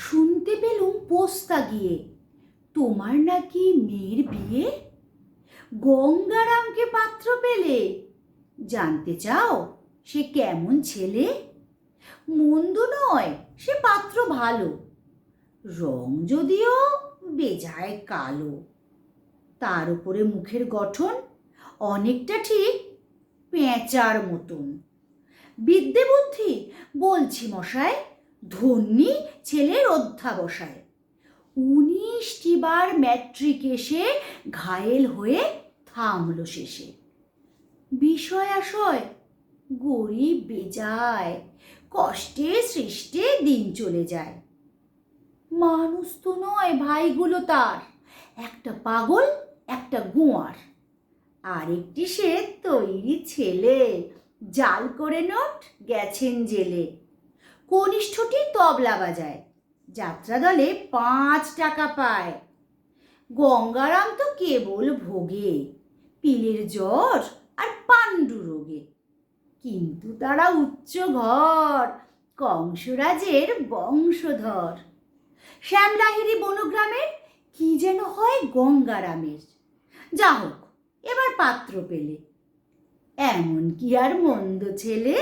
শুনতে পেলুম পোস্তা গিয়ে তোমার নাকি মেয়ের বিয়ে। গঙ্গারামকে পাত্র পেলে, জানতে চাও সে কেমন ছেলে? মন্দ নয়, সে পাত্র ভালো, রং যদিও বেজায় কালো। তার উপরে মুখের গঠন অনেকটা ঠিক পেঁচার মতন। বিদ্যে বুদ্ধি বলছি মশাই, ধন্যী ছেলের অধ্যাবসায়। 19টি বার ম্যাট্রিক এসে ঘায়েল হয়ে থামল শেষে। বিষয় আশয় গরিব বেজায়, কষ্টে সৃষ্টে দিন চলে যায়। মানুষ তো নয় ভাইগুলো তার, একটা পাগল একটা গোয়ার। আরেকটি সে তৈরি ছেলে, জাল করে নোট গেছেন জেলে। কনিষ্ঠটি তবলা বাজায়, যাত্রা দলে 5 টাকা পায়। গঙ্গারাম তো কেবল ভোগে, পিলের জ্বর আর পাণ্ডু রোগে। কিন্তু তারা উচ্চ ঘর, কংসরাজের বংশধর। শ্যামলাহিরি বনগ্রামের কি যেন হয় গঙ্গারামের। যা হোক, এবার পাত্র পেলে, এমন কি আর মন্দ ছেলে?